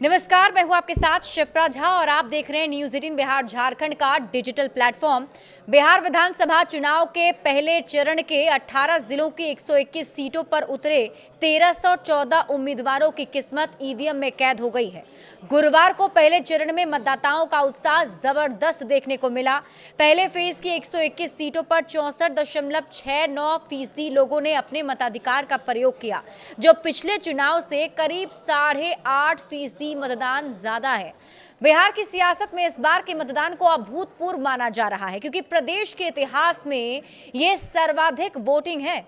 नमस्कार, मैं हूं आपके साथ शिप्रा झा और आप देख रहे हैं न्यूज़ 18 बिहार झारखंड का डिजिटल प्लेटफॉर्म। बिहार विधानसभा चुनाव के पहले चरण के 18 जिलों की 121 सीटों पर उतरे 1314 उम्मीदवारों की किस्मत ईवीएम में कैद हो गई है। गुरुवार को पहले चरण में मतदाताओं का उत्साह जबरदस्त देखने को मिला। पहले फेज की 121 सीटों पर 64.69% लोगों ने अपने मताधिकार का प्रयोग किया, जो पिछले चुनाव से करीब 8.5% मतदान ज्यादा है। बिहार की सियासत में इस बार के मतदान को अभूतपूर्व माना जा रहा है, क्योंकि प्रदेश के इतिहास में यह सर्वाधिक वोटिंग है।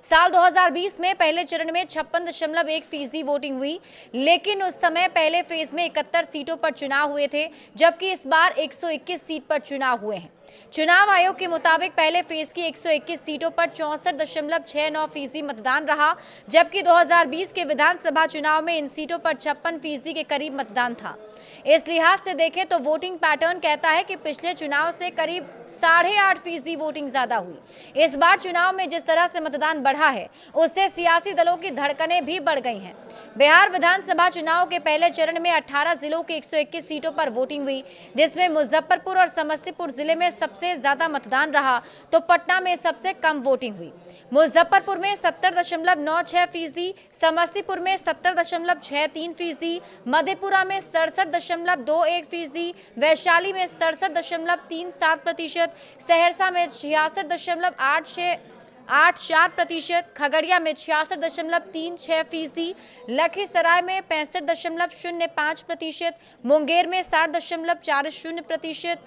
साल 2020 में पहले चरण में 56.1% वोटिंग हुई, लेकिन उस समय पहले फेज में 71 सीटों पर चुनाव हुए थे, जबकि इस बार 121 सीट पर चुनाव हुए हैं। चुनाव आयोग के मुताबिक पहले फेज की 121 सीटों पर 64.69% मतदान रहा, जबकि 2020 के विधानसभा चुनाव में इन सीटों पर 56% के करीब मतदान था। इस लिहाज से देखें तो वोटिंग पैटर्न कहता है कि पिछले चुनाव से करीब 8.5% वोटिंग ज्यादा हुई। इस बार चुनाव में जिस तरह से मतदान बढ़ा है, उससे सियासी दलों की धड़कनें भी बढ़ गई हैं। बिहार विधानसभा चुनाव के पहले चरण में 18 जिलों की 121 सीटों पर वोटिंग हुई, जिसमें मुजफ्फरपुर और समस्तीपुर जिले में सबसे ज्यादा मतदान रहा, तो पटना में सबसे कम वोटिंग हुई। मुजफ्फरपुर में 70.96%, समस्तीपुर में 70.63%, मधेपुरा में 67.21%, वैशाली में 67.37%, सहरसा में 66.84%, खगड़िया में 66.36%, लखीसराय में 65.05%, मुंगेर में 60.40%,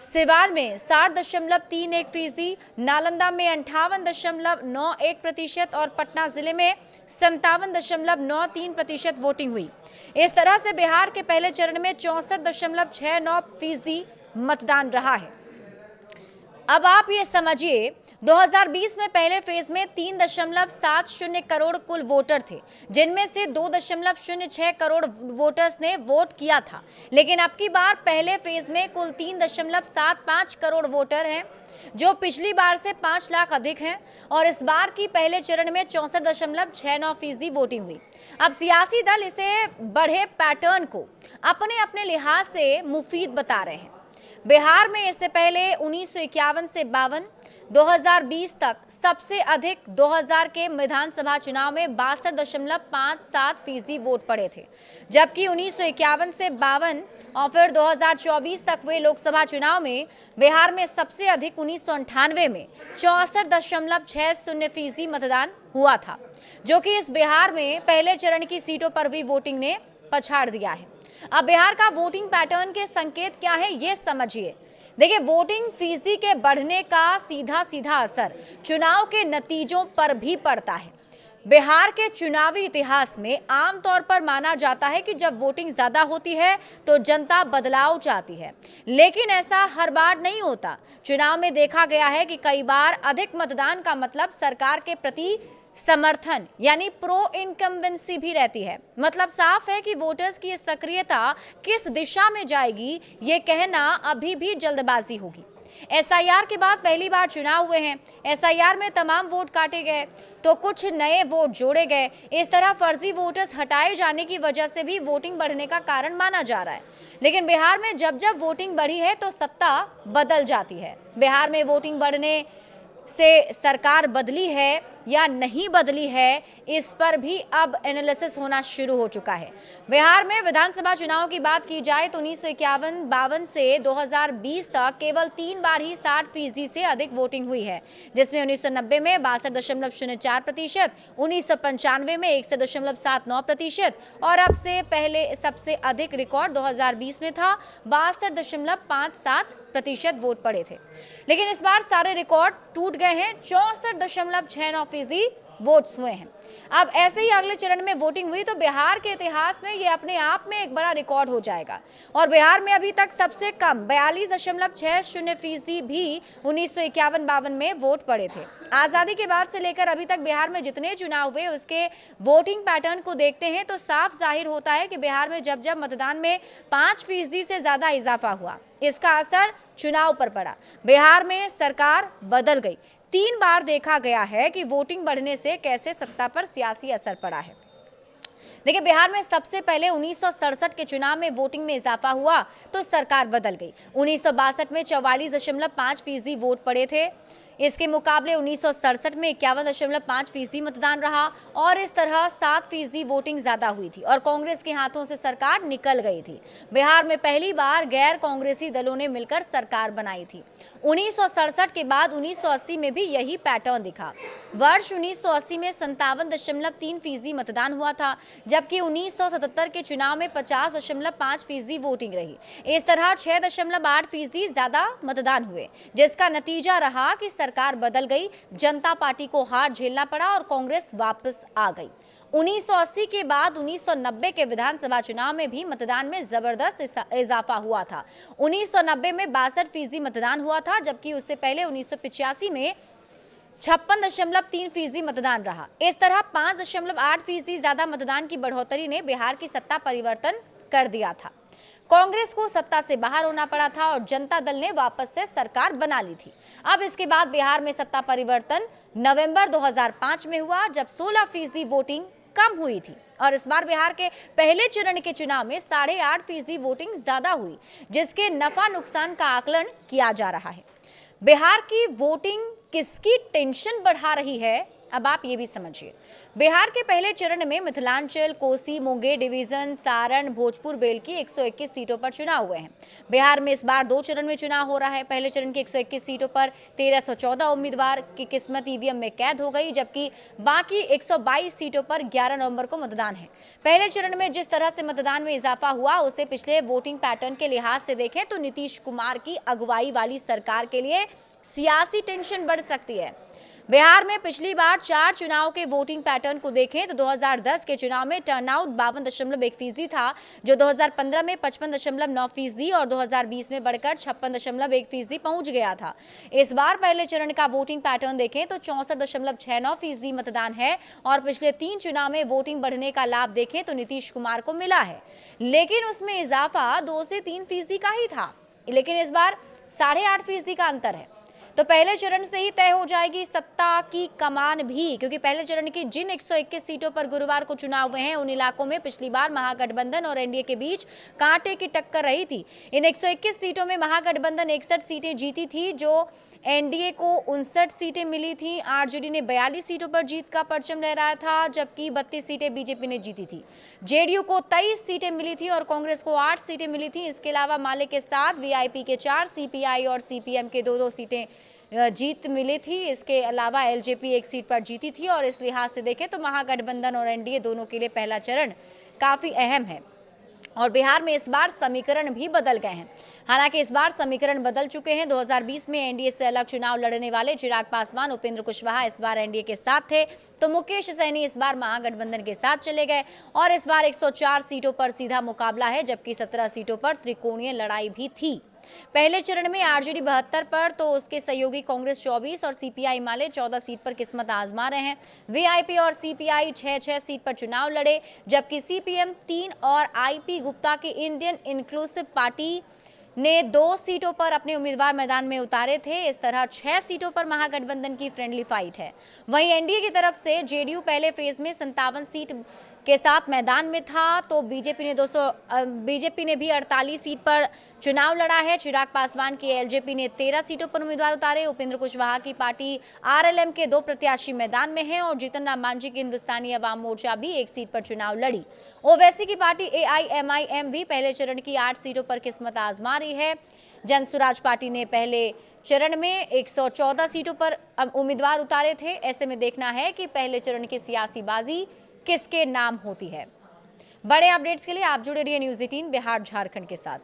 सिवान में 60.31%, नालंदा में 58.91% और पटना जिले में 57.93% वोटिंग हुई। इस तरह से बिहार के पहले चरण में 64.69% मतदान रहा है। अब आप ये समझिए, 2020 में पहले फेज में 3.70 करोड़ कुल वोटर थे, जिनमें से 2.06 करोड़ वोटर्स ने वोट किया था। लेकिन अब की बार पहले फेज में कुल 3.75 करोड़ वोटर हैं, जो पिछली बार से 5 लाख अधिक हैं, और इस बार की पहले चरण में 64.69% वोटिंग हुई। अब सियासी दल इसे बढ़े पैटर्न को अपने अपने लिहाज से मुफीद बता रहे हैं। बिहार में इससे पहले 1951 से 52, 2020 तक सबसे अधिक 2000 के विधानसभा चुनाव में 62.57% वोट पड़े थे, जबकि 1951 से 52 और फिर 2024 तक हुए लोकसभा चुनाव में बिहार में सबसे अधिक 1998 में 64.60% मतदान हुआ था, जो कि इस बिहार में पहले चरण की सीटों पर हुई वोटिंग ने पछाड़ दिया है। अब बिहार का वोटिंग पैटर्न के संकेत क्या है, ये समझिए। देखिए, वोटिंग फीसदी के बढ़ने का सीधा असर चुनाव के नतीजों पर भी पड़ता है। बिहार के चुनावी इतिहास में आमतौर पर माना जाता है कि जब वोटिंग ज्यादा होती है तो जनता बदलाव चाहती है, लेकिन ऐसा हर बार नहीं होता। चुनाव में देखा गया है कि कई बार अधिक मतदान का मतलब सरकार के प्रति समर्थन यानी प्रो इनकम्बेंसी भी रहती है। मतलब साफ है कि वोटर्स की सक्रियता किस दिशा में जाएगी, ये कहना अभी भी जल्दबाजी होगी। एसआईआर के बाद पहली बार चुनाव हुए हैं। एसआईआर में तमाम वोट काटे गए तो कुछ नए वोट जोड़े गए। इस तरह फर्जी वोटर्स हटाए जाने की वजह से भी वोटिंग बढ़ने का कारण माना जा रहा है। लेकिन बिहार में जब जब वोटिंग बढ़ी है तो सत्ता बदल जाती है। बिहार में वोटिंग बढ़ने से सरकार बदली है या नहीं बदली है, इस पर भी अब एनालिसिस होना शुरू हो चुका है। बिहार में विधानसभा चुनाव की बात की जाए तो 1951-52 से 2020 तक केवल 3 बार ही 60% से अधिक वोटिंग हुई है, जिसमें 1990 में 62.04%, 1995 में 61.79% और अब से पहले सबसे अधिक रिकॉर्ड 2020 में था, 62.57% वोट पड़े थे। लेकिन इस बार सारे रिकॉर्ड टूट गए हैं, 64.69% वोट्स हुए हैं। अब ऐसे ही अगले चरण में वोटिंग हुई तो बिहार के इतिहास में ये अपने आप में एक बड़ा रिकॉर्ड हो जाएगा। और बिहार में अभी तक सबसे कम 42.60% भी 1951-52 में वोट पड़े थे। आज़ादी के बाद से लेकर अभी तक बिहार में जितने चुनाव हुए उसके वोटिंग पैटर्न को देखते हैं तो साफ जाहिर होता है कि बिहार में जब जब मतदान में 5% से ज्यादा इजाफा हुआ, इसका असर चुनाव पर पड़ा। बिहार में सरकार बदल गई। 3 बार देखा गया है कि वोटिंग बढ़ने से कैसे सत्ता पर सियासी असर पड़ा है। देखिए, बिहार में सबसे पहले 1967 के चुनाव में वोटिंग में इजाफा हुआ तो सरकार बदल गई। 1962 में 44.5% वोट पड़े थे। इसके मुकाबले 1967 में 51.5% मतदान रहा और इस तरह 7% वोटिंग ज्यादा हुई थी और कांग्रेस के हाथों से सरकार निकल गई थी। बिहार में पहली बार गैर कांग्रेसी दलों ने मिलकर सरकार बनाई थी। 1967 के बाद 1980 में भी यही पैटर्न दिखा। वर्ष 1980 में 57.3% मतदान हुआ था, जबकि 1977 के चुनाव में 50.5% वोटिंग रही। इस तरह 6.8% ज्यादा मतदान हुए, जिसका नतीजा रहा कि सरकार बदल गई, जनता पार्टी को हार झेलना पड़ा और कांग्रेस वापस आ गई। 1980 के बाद 1990 के विधानसभा चुनाव में भी मतदान में जबरदस्त इजाफा हुआ था। 1990 में 62% मतदान हुआ था, जबकि उससे पहले 1985 में 56.3% मतदान रहा। इस तरह 5.8% ज्यादा मतदान की बढ़ोतरी ने बिहार की सत्ता परिवर्तन कर दिया था। कांग्रेस को सत्ता से बाहर होना पड़ा था और जनता दल ने वापस से सरकार बना ली थी। अब इसके बाद बिहार में सत्ता परिवर्तन नवंबर 2005 में हुआ, जब 16% वोटिंग कम हुई थी और इस बार बिहार के पहले चरण के चुनाव में 8.5% वोटिंग ज्यादा हुई, जिसके नफा नुकसान का आकलन किया जा रहा है। बिहार की वोटिंग किसकी टेंशन बढ़ा रही है, अब आप ये भी समझिए। बिहार के पहले चरण में मिथिलांचल, कोसी, मुंगेर डिवीजन, सारण, भोजपुर, बेल की 121 सीटों पर चुनाव हुए हैं। बिहार में इस बार 2 चरण में चुनाव हो रहा है। पहले चरण की 121 सीटों पर 1314 उम्मीदवार की किस्मत ईवीएम में कैद हो गई, जबकि बाकी 122 सीटों पर 11 नवंबर को मतदान है। पहले चरण में जिस तरह से मतदान में इजाफा हुआ, उसे पिछले वोटिंग पैटर्न के लिहाज से देखें तो नीतीश कुमार की अगुवाई वाली सरकार के लिए सियासी टेंशन बढ़ सकती है। बिहार में पिछली बार 4 चुनाव के वोटिंग पैटर्न को देखें तो 2010 के चुनाव में टर्नआउट 52.1% था, जो 2015 में 55.9% और 2020 में बढ़कर 56.1% पहुंच गया था। इस बार पहले चरण का वोटिंग पैटर्न देखें तो 64.69% मतदान है और पिछले 3 चुनाव में वोटिंग बढ़ने का लाभ देखें तो नीतीश कुमार को मिला है, लेकिन उसमें इजाफा 2 से 3% का ही था। लेकिन इस बार 8.5% का अंतर है। तो पहले चरण से ही तय हो जाएगी सत्ता की कमान भी, क्योंकि पहले चरण की जिन 121 सीटों पर गुरुवार को चुनाव हुए हैं, उन इलाकों में पिछली बार महागठबंधन और एनडीए के बीच कांटे की टक्कर रही थी। इन 121 सीटों में महागठबंधन 61 सीटें जीती थी, जो एनडीए को 59 सीटें मिली थी। आरजेडी ने 42 सीटों पर जीत का परचम लहराया था, जबकि 32 सीटें बीजेपी ने जीती थी। जेडीयू को 23 सीटें मिली थी और कांग्रेस को 8 सीटें मिली थी। इसके अलावा माले के 7, वीआईपी के 4, सीपीआई और सीपीएम के 2-2 सीटें जीत मिली थी। इसके अलावा एलजेपी 1 सीट पर जीती थी और इस लिहाज से देखें तो महागठबंधन और एनडीए दोनों के लिए पहला चरण काफी अहम है। और बिहार में इस बार समीकरण भी बदल गए हैं। हालांकि इस बार समीकरण बदल चुके हैं। 2020 में एनडीए से अलग चुनाव लड़ने वाले चिराग पासवान, उपेंद्र कुशवाहा इस बार एनडीए के साथ थे, तो मुकेश सहनी इस बार महागठबंधन के साथ चले गए और इस बार 104 सीटों पर सीधा मुकाबला है, जबकि 17 सीटों पर त्रिकोणीय लड़ाई भी थी। पहले चरण में आरजेडी 72 पर तो उसके सहयोगी कांग्रेस 24 और सीपीआई माले 14 सीट पर किस्मत आजमा रहे हैं। वीआईपी और सीपीआई 6-6 सीट पर चुनाव लड़े, जबकि सीपीएम 3 और आईपी गुप्ता की इंडियन इंक्लूसिव पार्टी ने 2 सीटों पर अपने उम्मीदवार मैदान में उतारे थे। इस तरह 6 सीटों पर महागठबंधन की फ्रेंडली फाइट है। वहीं एनडीए की तरफ से जेडीयू पहले फेज में 57 सीट के साथ मैदान में था, तो बीजेपी ने भी 48 सीट पर चुनाव लड़ा है। चिराग पासवान की एलजेपी ने 13 सीटों पर उम्मीदवार उतारे। उपेंद्र कुशवाहा की पार्टी आरएलएम के 2 प्रत्याशी मैदान में हैं और जीतन राम मांझी की हिंदुस्तानी अवाम मोर्चा भी 1 सीट पर चुनाव लड़ी। ओवैसी की पार्टी एआईएमआईएम भी पहले चरण की 8 सीटों पर किस्मत आजमा रही है। जनसुराज पार्टी ने पहले चरण में 114 सीटों पर उम्मीदवार उतारे थे। ऐसे में देखना है कि पहले चरण की सियासी बाजी किसके नाम होती है। बड़े अपडेट्स के लिए आप जुड़े रहिए न्यूज़ 18 बिहार झारखंड के साथ।